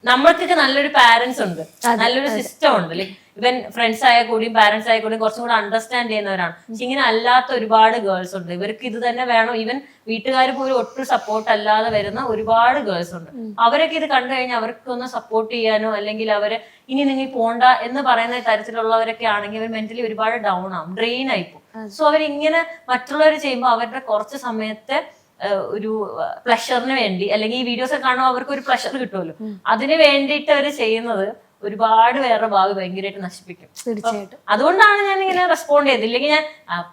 നമ്മൾക്കൊക്കെ നല്ലൊരു പാരന്റ്സ് ഉണ്ട്, നല്ലൊരു സിസ്റ്റം ഉണ്ട്. ലൈക് ഇവൻ ഫ്രണ്ട്സ് ആയ കൂടിയും പാരന്റ്സ് ആയ കൂടിയും കുറച്ചും കൂടെ അണ്ടർസ്റ്റാൻഡ് ചെയ്യുന്നവരാണ്. പക്ഷെ ഇങ്ങനെ അല്ലാത്ത ഒരുപാട് ഗേൾസ് ഉണ്ട്. ഇവർക്ക് ഇത് തന്നെ വേണം, ഇവൻ വീട്ടുകാർ പോലും ഒട്ടും സപ്പോർട്ട് അല്ലാതെ വരുന്ന ഒരുപാട് ഗേൾസ് ഉണ്ട്. അവരൊക്കെ ഇത് കണ്ടു കഴിഞ്ഞാൽ അവർക്കൊന്ന് സപ്പോർട്ട് ചെയ്യാനോ അല്ലെങ്കിൽ അവരെ ഇനി നിങ്ങൾ പോണ്ട എന്ന് പറയുന്ന തരത്തിലുള്ളവരൊക്കെ ആണെങ്കിൽ അവർ മെന്റലി ഒരുപാട് ഡൗൺ ആവും, ഡ്രെയിൻ ആയിപ്പോ. സോ അവരിങ്ങനെ മറ്റുള്ളവർ ചെയ്യുമ്പോൾ അവരുടെ കുറച്ച് സമയത്തെ ഒരു പ്ലഷറിന് വേണ്ടി, അല്ലെങ്കിൽ ഈ വീഡിയോസ് ഒക്കെ കാണുമ്പോൾ അവർക്ക് ഒരു പ്ലഷർ കിട്ടുമല്ലോ, അതിന് വേണ്ടിയിട്ട് അവർ ചെയ്യുന്നത് ഒരുപാട് പേരുടെ ഭാവി ഭയങ്കരമായിട്ട് നശിപ്പിക്കും. തീർച്ചയായിട്ടും. അതുകൊണ്ടാണ് ഞാൻ ഇങ്ങനെ റെസ്പോണ്ട് ചെയ്തത്. ഇല്ലെങ്കിൽ ഞാൻ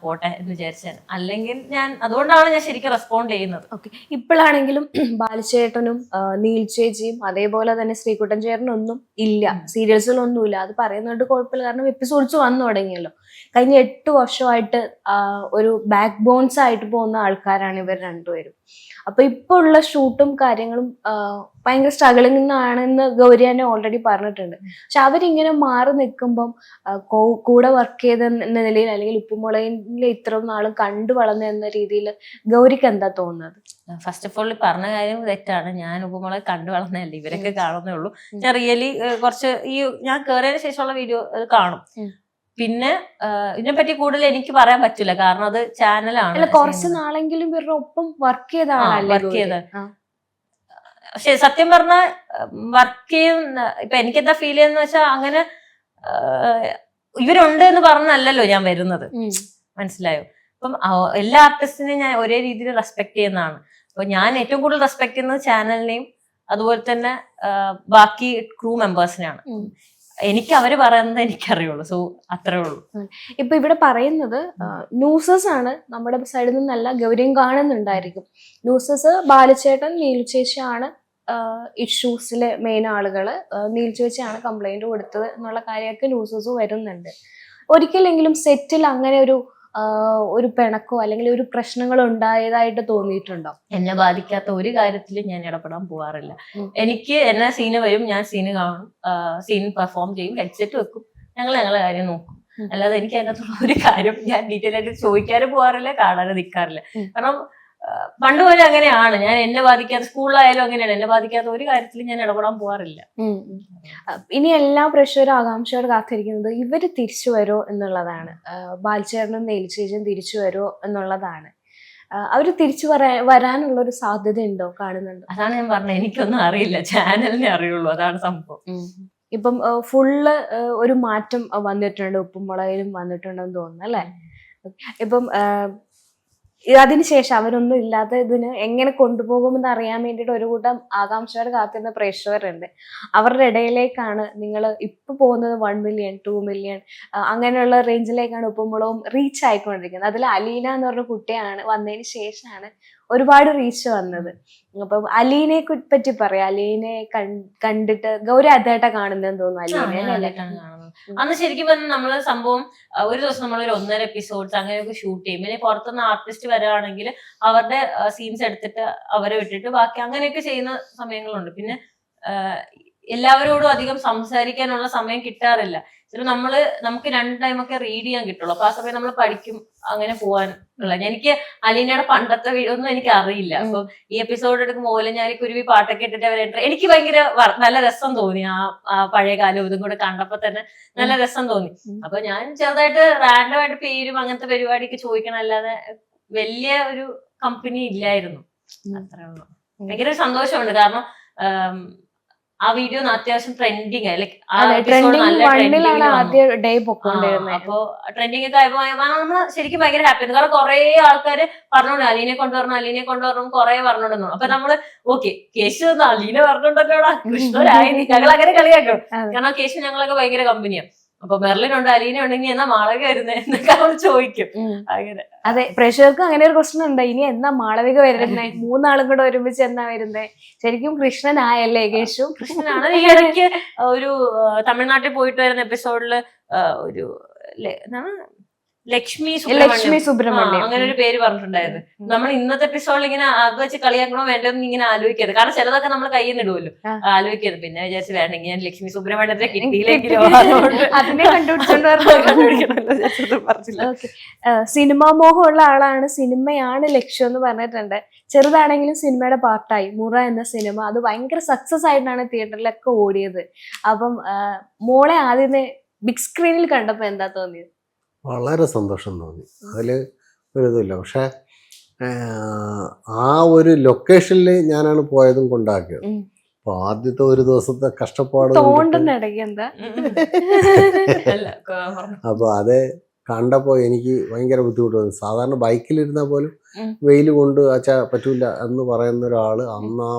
പോട്ടെ എന്ന് വിചാരിച്ചാണ്. അല്ലെങ്കിൽ അതുകൊണ്ടാണ് ഞാൻ ശരിക്കും റെസ്പോണ്ട് ചെയ്യുന്നത്. ഓക്കെ. ഇപ്പോഴാണെങ്കിലും ബാലചേട്ടനും നീൽ ചേച്ചിയും അതേപോലെ തന്നെ ശ്രീകുട്ടൻ ചേട്ടനും ഒന്നും ഇല്ല, സീരിയൽസിലൊന്നുമില്ല. അത് പറയുന്നുണ്ട് കുഴപ്പമില്ല, കാരണം എപ്പിസോഡ്സ് വന്നു തുടങ്ങിയല്ലോ. കഴിഞ്ഞ 8 വർഷമായിട്ട് ഒരു ബാക്ക് ബോൺസ് ആയിട്ട് പോകുന്ന ആൾക്കാരാണ് ഇവർ രണ്ടുപേരും. അപ്പൊ ഇപ്പൊ ഉള്ള ഷൂട്ടും കാര്യങ്ങളും ഭയങ്കര സ്ട്രഗിളിംഗ് ആണെന്ന് ഗൗരി തന്നെ ഓൾറെഡി പറഞ്ഞിട്ടുണ്ട്. പക്ഷെ അവരിങ്ങനെ മാറി നിൽക്കുമ്പം കൂടെ വർക്ക് ചെയ്ത നിലയിൽ അല്ലെങ്കിൽ ഉപ്പുമുളകിലെ ഇത്രയും നാളും കണ്ടു വളർന്ന എന്ന രീതിയിൽ ഗൗരിക്ക് എന്താ തോന്നുന്നത്? ഫസ്റ്റ് ഓഫ് ഓൾ പറഞ്ഞ കാര്യം തെറ്റാണ്. ഞാൻ ഉപ്പുമുളക് കണ്ടു വളർന്നതല്ല, ഇവരൊക്കെ കാണുന്നേ ഉള്ളൂ. ഞാൻ റിയലി കുറച്ച് ഞാൻ കയറിയതിനു ശേഷമുള്ള വീഡിയോ കാണും. പിന്നെ ഇതിനെപ്പറ്റി കൂടുതൽ എനിക്ക് പറയാൻ പറ്റില്ല, കാരണം അത് ചാനലാണ്. കുറച്ച് നാളെങ്കിലും ഇവരുടെ ഒപ്പം വർക്ക് ചെയ്ത. പക്ഷെ സത്യം പറഞ്ഞ വർക്ക് ചെയ്യുന്ന ഇപ്പൊ എനിക്ക് എന്താ ഫീൽ ചെയ്യുന്ന വെച്ചാൽ, അങ്ങനെ ഇവരുണ്ട് എന്ന് പറഞ്ഞല്ലല്ലോ ഞാൻ വരുന്നത്, മനസ്സിലായോ? അപ്പം എല്ലാ ആർട്ടിസ്റ്റിനെയും ഞാൻ ഒരേ രീതിയിൽ റെസ്പെക്ട് ചെയ്യുന്നതാണ്. അപ്പൊ ഞാൻ ഏറ്റവും കൂടുതൽ റെസ്പെക്ട് ചെയ്യുന്നത് ചാനലിനെയും അതുപോലെ തന്നെ ബാക്കി ക്രൂ മെമ്പേഴ്സിനെയാണ്. എനിക്ക് അവര് പറയുന്നത് എനിക്കറിയുള്ളൂ. സോ അത്രേ ഉള്ളൂ. ഇപ്പൊ ഇവിടെ പറയുന്നത് ന്യൂസസ് ആണ്, നമ്മുടെ സൈഡിൽ നിന്നല്ല, ഗൗരിയും കാണുന്നുണ്ടായിരിക്കും. ന്യൂസസ് ബാലചേട്ടൻ നീൽ ചേച്ചിയാണ് ഇഷ്യൂസിലെ മെയിൻ ആളുകള്, നീൽ ചേച്ചിയാണ് കംപ്ലൈന്റ് കൊടുത്തത് എന്നുള്ള കാര്യമൊക്കെ ന്യൂസസ് വരുന്നുണ്ട്. ഒരിക്കലെങ്കിലും സെറ്റിൽ അങ്ങനെ ഒരു പിണക്കോ അല്ലെങ്കിൽ ഒരു പ്രശ്നങ്ങളോ ഉണ്ടായതായിട്ട് തോന്നിയിട്ടുണ്ടോ? എന്നെ ബാധിക്കാത്ത ഒരു കാര്യത്തിലും ഞാൻ ഇടപെടാൻ പോവാറില്ല. എനിക്ക് എന്നെ സീന് വരും, ഞാൻ സീന് കാണും, സീൻ പെർഫോം ചെയ്യും, ഹെഡ്സെറ്റ് വെക്കും, ഞങ്ങളെ കാര്യം നോക്കും. അല്ലാതെ എനിക്ക് അതിനകത്തുള്ള ഒരു കാര്യം ഞാൻ ഡീറ്റെയിൽ ആയിട്ട് ചോദിക്കാനും പോവാറില്ല, കാണാനും നിൽക്കാറില്ല. കാരണം പണ്ട് പോലെ അങ്ങനെയാണ്. ഞാൻ എന്നെ ബാധിക്കാത്ത, സ്കൂളിലായാലും അങ്ങനെയാണ്, എന്നെ ബാധിക്കാത്ത ഒരു കാര്യത്തിലും ഞാൻ ഇടപെടാൻ പോവാറില്ല. ഇനി എല്ലാ പ്രേക്ഷകരും ആകാംക്ഷയോട് കാത്തിരിക്കുന്നത് ഇവര് തിരിച്ചു വരുമോ എന്നുള്ളതാണ്. ബാലചേട്ടനും നീൽചേച്ചിയും തിരിച്ചു വരുമോ എന്നുള്ളതാണ്. അവര് തിരിച്ചു വരാനുള്ള ഒരു സാധ്യത ഉണ്ടോ, കാണുന്നുണ്ടോ? അതാണ് ഞാൻ പറഞ്ഞത്, എനിക്കൊന്നും അറിയില്ല, ചാനലിനെ അറിയുള്ളൂ, അതാണ് സംഭവം. ഇപ്പം ഫുള്ള് ഒരു മാറ്റം വന്നിട്ടുണ്ട്, ഉപ്പുമുളകിലും വന്നിട്ടുണ്ടെന്ന് തോന്നുന്നു അല്ലെ? ഇപ്പം അതിനുശേഷം അവരൊന്നും ഇല്ലാത്ത ഇതിന് എങ്ങനെ കൊണ്ടുപോകുമെന്ന് അറിയാൻ വേണ്ടിയിട്ട് ഒരു കൂട്ടം ആകാംക്ഷയോടെ കാത്തിരുന്ന പ്രേക്ഷകരുണ്ട്. അവരുടെ ഇടയിലേക്കാണ് നിങ്ങൾ ഇപ്പൊ പോകുന്നത്. 1 മില്യൺ 2 മില്യൺ അങ്ങനെയുള്ള റേഞ്ചിലേക്കാണ് ഉപ്പുമുളകും റീച്ച് ആയിക്കൊണ്ടിരിക്കുന്നത്. അതിൽ അലീന എന്ന് പറഞ്ഞ കുട്ടിയാണ് വന്നതിന് ശേഷമാണ് ഒരുപാട് റീച്ച് വന്നത്. അപ്പം അലീനെ പറ്റി പറയാം. അലീനെ കണ്ടിട്ട് ഗൗരി അതായിട്ടാ കാണുന്നതെന്ന് തോന്നുന്നു അലീനെ. അന്ന് ശരിക്കും പറഞ്ഞാൽ നമ്മള് സംഭവം ഒരു ദിവസം നമ്മളൊരു 1.5 എപ്പിസോഡ്സ് അങ്ങനെയൊക്കെ ഷൂട്ട് ചെയ്യും. പിന്നെ പുറത്തുനിന്ന് ആർട്ടിസ്റ്റ് വരികയാണെങ്കിൽ അവരുടെ സീൻസ് എടുത്തിട്ട് അവരെ വിട്ടിട്ട് ബാക്കി അങ്ങനെയൊക്കെ ചെയ്യുന്ന സമയങ്ങളുണ്ട്. പിന്നെ എല്ലാവരോടും അധികം സംസാരിക്കാനുള്ള സമയം കിട്ടാറില്ല. ചിലപ്പോൾ നമുക്ക് 2 ടൈമൊക്കെ റീഡ് ചെയ്യാൻ കിട്ടുള്ളൂ. അപ്പൊ ആ സമയം നമ്മൾ പഠിക്കും, അങ്ങനെ പോവാൻ ഉള്ള. എനിക്ക് അലീനയുടെ പണ്ടത്തെ ഒന്നും എനിക്ക് അറിയില്ല. അപ്പൊ ഈ എപ്പിസോഡ് എടുക്കുമ്പോൾ ഓലഞ്ഞാലിക്കുരുവി പാട്ടൊക്കെ ഇട്ടിട്ട് അവർ എനിക്ക് ഭയങ്കര നല്ല രസം തോന്നി. ആ പഴയ കാലം ഇതും കൂടെ കണ്ടപ്പോ തന്നെ നല്ല രസം തോന്നി. അപ്പൊ ഞാൻ ചെറുതായിട്ട് റാൻഡം ആയിട്ട് പേരും അങ്ങനത്തെ പരിപാടിക്ക് ചോദിക്കണം, അല്ലാതെ വലിയ ഒരു കമ്പനി ഇല്ലായിരുന്നു. അത്രേ ഉള്ളൂ. ഭയങ്കര സന്തോഷമുണ്ട്, കാരണം ആ വീഡിയോ അത്യാവശ്യം ട്രെൻഡിങ് ആയി. അപ്പൊ ട്രെൻഡിങ് ഒക്കെ ആയപ്പോ നമ്മള് ശരിക്കും ഭയങ്കര ഹാപ്പിയാണ്. കാരണം കുറെ ആൾക്കാര് പറഞ്ഞോണ്ട് അലീനെ കൊണ്ടുവരണം കുറെ പറഞ്ഞോണ്ടെന്നു. അപ്പൊ നമ്മള് ഓക്കെ കേശു അലീനെ പറഞ്ഞോണ്ടല്ലോടാ കൃഷ്ണരായി, ഞങ്ങൾ അങ്ങനെ കളിയാക്കും. കാരണം കേശു ഞങ്ങളൊക്കെ ഭയങ്കര കമ്പനിയാണ്. അപ്പൊ മെർലിൻ ഉണ്ട്, അലീന ഉണ്ടെങ്കിൽ എന്നാ മാളവിക വരുന്നേ എന്നൊക്കെ അവൾ ചോദിക്കും. അങ്ങനെ അതെ, പ്രേക്ഷകർക്ക് അങ്ങനെ ഒരു പ്രശ്നം ഉണ്ട്. ഇനി എന്നാ മാളവിക വരുന്നേ, 3 ആളും കൂടെ ഒരുമിച്ച് എന്നാ വരുന്നേ? ശരിക്കും കൃഷ്ണനായല്ലേ കേശു? കൃഷ്ണനാണ്. ഈ ഇടയ്ക്ക് ഒരു തമിഴ്നാട്ടിൽ പോയിട്ട് വരുന്ന എപ്പിസോഡില് ഒരു ലക്ഷ്മി ലക്ഷ്മി സുബ്രഹ്മണ്യം അങ്ങനെ ഒരു പേര് പറഞ്ഞിട്ടുണ്ടായിരുന്നു. നമ്മൾ ഇന്നത്തെ എപ്പിസോഡിൽ ഇങ്ങനെ അത് വെച്ച് കളിയാക്കണോ വേണ്ടോന്ന് ഇങ്ങനെ ആലോചിക്കരുത്. കാരണം ചിലതൊക്കെ നമ്മൾ കയ്യിൽ നിന്ന് ഇടുമല്ലോ, ആലോചിക്കരുത്. പിന്നെ വിചാരിച്ച് വേണ്ടെങ്കിൽ ഞാൻ ലക്ഷ്മി സുബ്രഹ്മണ്യത്തെ കിട്ടിയില്ലെങ്കിലോ അതിനെ കണ്ടുപിടിച്ചോണ്ട് പറഞ്ഞില്ല. സിനിമാ മോഹമുള്ള ആളാണ്, സിനിമയാണ് ലക്ഷ്യം എന്ന് പറഞ്ഞിട്ടുണ്ട്. ചെറുതാണെങ്കിലും സിനിമയുടെ പാർട്ടായി മുറ എന്ന സിനിമ അത് ഭയങ്കര സക്സസ് ആയിട്ടാണ് തിയേറ്ററിലൊക്കെ ഓടിയത്. അപ്പം മോളെ ആദ്യമേ ബിഗ് സ്ക്രീനിൽ കണ്ടപ്പോ എന്താ തോന്നിയത്? വളരെ സന്തോഷം തോന്നി, അതിൽ ഒരു ഇതുമില്ല. പക്ഷെ ആ ഒരു ലൊക്കേഷനിൽ ഞാനാണ് പോയതും കൊണ്ടാക്കിയത്. അപ്പൊ ആദ്യത്തെ ഒരു ദിവസത്തെ കഷ്ടപ്പാട് അപ്പൊ അത് കണ്ടപ്പോ എനിക്ക് ഭയങ്കര ബുദ്ധിമുട്ട് തോന്നി. സാധാരണ ബൈക്കിലിരുന്നാൽ പോലും വെയിൽ കൊണ്ട് അച്ഛാ പറ്റൂല എന്ന് പറയുന്ന ഒരാള് അന്ന്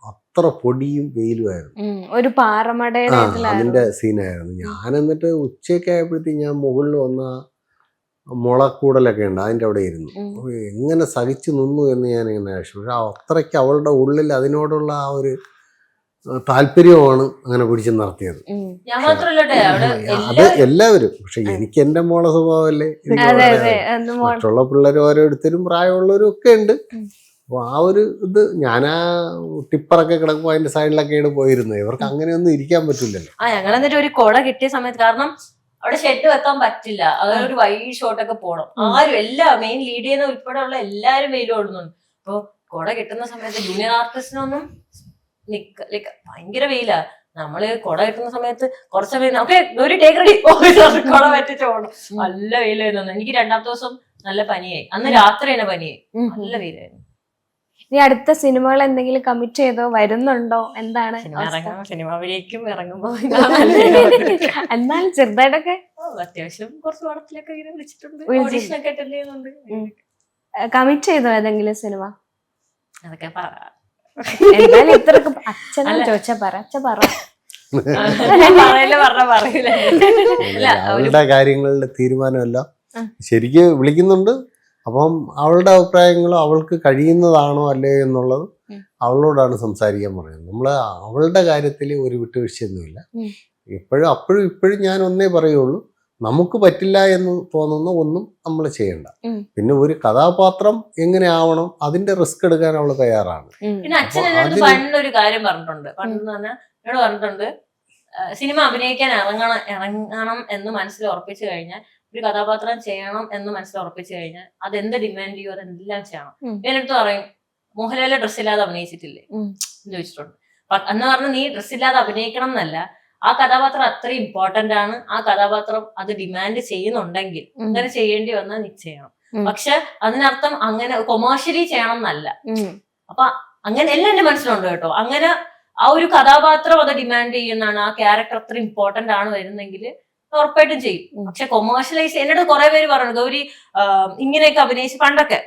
അത്ര പൊടിയും വെയിലുമായിരുന്നു. ഒരു പാറമടയുടെ അതിന്റെ സീനായിരുന്നു. ഞാൻ എന്നിട്ട് ഉച്ചയൊക്കെ ആയപ്പോഴത്തേക്ക് ഞാൻ മുകളിൽ വന്ന മുളക്കൂടലൊക്കെ ഉണ്ട്, അതിൻ്റെ അവിടെ ഇരുന്നു. എങ്ങനെ സഹിച്ചു നിന്നു എന്ന് ഞാൻ ഇങ്ങനെ ആവശ്യം. പക്ഷെ അത്രയ്ക്ക് അവളുടെ ഉള്ളിൽ അതിനോടുള്ള ആ ഒരു താല്പര്യമാണ് അങ്ങനെ പിടിച്ചു നിർത്തിയത്. അത് എല്ലാവരും. പക്ഷെ എനിക്ക് എന്റെ മോളെ സ്വഭാവമല്ലേ, മറ്റുള്ള പിള്ളേർ ഓരോരുത്തരും പ്രായമുള്ളവരും ഒക്കെ ഉണ്ട്. അപ്പൊ ആ ഒരു ഇത്, ഞാനാ ടിപ്പറൊക്കെ കിടക്കുമ്പോ അതിന്റെ സൈഡിലൊക്കെയാണ് പോയിരുന്നത്. ഇവർക്ക് അങ്ങനെയൊന്നും ഇരിക്കാൻ പറ്റില്ലല്ലോ. ഞങ്ങൾ എന്നിട്ട് ഒരു കുട കിട്ടിയ സമയത്ത്, കാരണം അവിടെ ഷെഡ് വെക്കാൻ പറ്റില്ല, അങ്ങനെ ഒരു വൈഡ് ഷോട്ടൊക്കെ പോകണം. ആരും മെയിൻ ലീഡ് ചെയ്യുന്ന ഉൾപ്പെടെ ഉള്ള എല്ലാരും വെയിൽ ഓടുന്നുണ്ട്. അപ്പൊ കുട കിട്ടുന്ന സമയത്ത് ജൂനിയർ ആർട്ടിസ്റ്റിനൊന്നും ഭയങ്കര വെയിലാ. നമ്മള് കുട കിട്ടുന്ന സമയത്ത് കുറച്ച് സമയം ഓക്കെ ഒരു ടേക്ക് റെഡി കുട പറ്റിച്ചോണം. നല്ല വെയിലായിരുന്നു. എനിക്ക് രണ്ടാമത്തെ ദിവസം നല്ല പനിയായി. അന്ന് രാത്രി തന്നെ പനിയായി, നല്ല വെയിലായിരുന്നു. ഇനി അടുത്ത സിനിമകൾ എന്തെങ്കിലും കമ്മിറ്റ് ചെയ്തോ, വരുന്നുണ്ടോ, എന്താണ്? സിനിമയിലേക്കും ഇറങ്ങുമ്പോ എന്നാലും ചെറുതായിട്ടൊക്കെ അത്യാവശ്യം കുറച്ച് പടത്തിലൊക്കെ ഇങ്ങനെ വിളിച്ചിട്ടുണ്ട്, ഓഡീഷനൊക്കെ അറ്റൻഡ് ചെയ്യുന്നുണ്ട്. കമ്മിറ്റ് ചെയ്തോ ഏതെങ്കിലും സിനിമ? അതൊക്കെ എന്തായാലും ഇത്രക്ക് അച്ഛനാ ചോദിച്ചാ പറ, അച്ഛൻ പറ. അവളുടെ കാര്യങ്ങളുടെ തീരുമാനമെല്ലാം ശരിക്ക് വിളിക്കുന്നുണ്ട്. അപ്പം അവളുടെ അഭിപ്രായങ്ങളോ അവൾക്ക് കഴിയുന്നതാണോ അല്ലേ എന്നുള്ളത് അവളോടാണ് സംസാരിക്കാൻ പറയുന്നത്. നമ്മൾ അവളുടെ കാര്യത്തിൽ ഒരു വിട്ടുവീഴ്ചയൊന്നുമില്ല. അപ്പോഴും ഞാൻ ഒന്നേ പറയുള്ളൂ, നമുക്ക് പറ്റില്ല എന്ന് തോന്നുന്ന ഒന്നും നമ്മൾ ചെയ്യണ്ട. പിന്നെ ഒരു കഥാപാത്രം എങ്ങനെ ആവണം അതിന്റെ റിസ്ക് എടുക്കാൻ അവള് തയ്യാറാണ്. പിന്നെ അച്ഛൻ എന്നോട് പണ്ടൊരു കാര്യം പറഞ്ഞിട്ടുണ്ട്. പണ്ടെന്ന് പറഞ്ഞാൽ എന്നോട് പറഞ്ഞിട്ടുണ്ട്, സിനിമ അഭിനയിക്കാൻ ഇറങ്ങണം എന്ന് മനസ്സിൽ ഉറപ്പിച്ചു കഴിഞ്ഞാൽ, ഒരു കഥാപാത്രം ചെയ്യണം എന്ന് മനസ്സിൽ ഉറപ്പിച്ചു കഴിഞ്ഞാൽ അതെന്ത് ഡിമാൻഡ് ചെയ്യോ അതെല്ലാം ചെയ്യണം. ഞാനെടുത്ത് പറയും, മോഹൻലാല് ഡ്രസ്സില്ലാതെ അഭിനയിച്ചിട്ടില്ലേ എന്ന് ചോദിച്ചിട്ടുണ്ട്. എന്ന് പറഞ്ഞാൽ നീ ഡ്രസ്സില്ലാതെ അഭിനയിക്കണം എന്നല്ല, ആ കഥാപാത്രം അത്ര ഇമ്പോർട്ടന്റ് ആണ്. ആ കഥാപാത്രം അത് ഡിമാൻഡ് ചെയ്യുന്നുണ്ടെങ്കിൽ അങ്ങനെ ചെയ്യേണ്ടി വന്നാൽ നീ ചെയ്യണം. പക്ഷെ അതിനർത്ഥം അങ്ങനെ കൊമേഴ്ഷ്യലി ചെയ്യണം എന്നല്ല. അപ്പൊ അങ്ങനെ എല്ലാം എന്റെ മനസ്സിലുണ്ട് കേട്ടോ. അങ്ങനെ ആ ഒരു കഥാപാത്രം അത് ഡിമാൻഡ് ചെയ്യുന്നതാണ്, ആ ക്യാരക്ടർ അത്ര ഇമ്പോർട്ടന്റ് ആണ് വരുന്നെങ്കിൽ ഉറപ്പായിട്ടും ചെയ്യും. പക്ഷെ കൊമേഴ്ഷ്യലൈസ്, എന്നോട് കുറെ പേര് പറഞ്ഞു, ഗൗരി ഇങ്ങനെയൊക്കെ അഭിനയിച്ച് പണ്ടൊക്കെ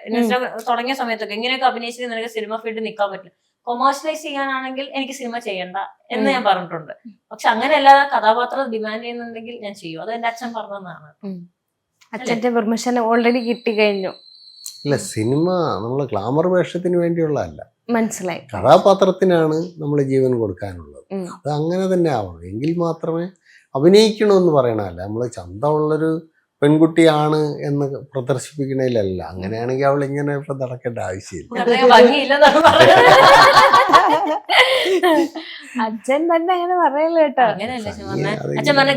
തുടങ്ങിയ സമയത്തൊക്കെ ഇങ്ങനെയൊക്കെ അഭിനയിച്ച് നിനക്ക് സിനിമ ഫീൽഡിൽ നിൽക്കാൻ പറ്റില്ല, കൊമേഴ്ഷ്യലൈസ് ചെയ്യാനാണെങ്കിൽ എനിക്ക് സിനിമ ചെയ്യണ്ട എന്ന് ഞാൻ പറഞ്ഞിട്ടുണ്ട്. പക്ഷെ അങ്ങനെയല്ലാതെ കഥാപാത്രം ഡിമാൻഡ് ചെയ്യുന്നുണ്ടെങ്കിൽ ഞാൻ ചെയ്യും. അത് എന്റെ അച്ഛൻ പറഞ്ഞതാണ്. അച്ഛന്റെ പെർമിഷൻ ഓൾറെഡി കിട്ടി കഴിഞ്ഞു. ഇല്ല, സിനിമ നമ്മള് ഗ്ലാമർ വേഷത്തിന് വേണ്ടിയുള്ളതല്ല, മനസ്സിലായി. കഥാപാത്രത്തിനാണ് നമ്മൾ ജീവൻ കൊടുക്കാനുള്ളത്. അത് അങ്ങനെ തന്നെ ആവണം. എങ്കിൽ മാത്രമേ അഭിനയിക്കണമെന്ന് പറയണല്ല, നമ്മൾ ചന്തമുള്ളൊരു പെൺകുട്ടിയാണ് എന്ന് പ്രദർശിപ്പിക്കണേലല്ല. അങ്ങനെയാണെങ്കിൽ അവൾ ഇങ്ങനെ ഇപ്പൊ നടക്കേണ്ട ആവശ്യമില്ല. അച്ഛൻ തന്നെ അങ്ങനെ പറയല്ലോ കേട്ടോ. അച്ഛൻ പറഞ്ഞ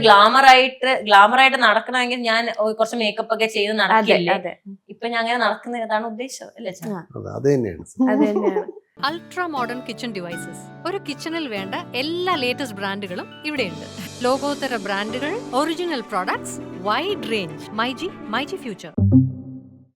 ഗ്ലാമറായിട്ട് നടക്കണമെങ്കിൽ ഞാൻ കുറച്ച് മേക്കപ്പ് ഒക്കെ ചെയ്ത് നടക്കില്ലേ. ഇപ്പൊ ഞാൻ അങ്ങനെ നടക്കുന്ന ഏതാണ് ഉദ്ദേശം അല്ലേ? അത് തന്നെയാണ്. Ultra modern kitchen devices. ഒരു കിച്ചണിൽ വേണ്ട എല്ലാ ലേറ്റസ്റ്റ് ബ്രാൻഡുകളും ഇവിടെയുണ്ട്. ലോകോത്തര ബ്രാൻഡുകൾ, original products, wide range. MyG future.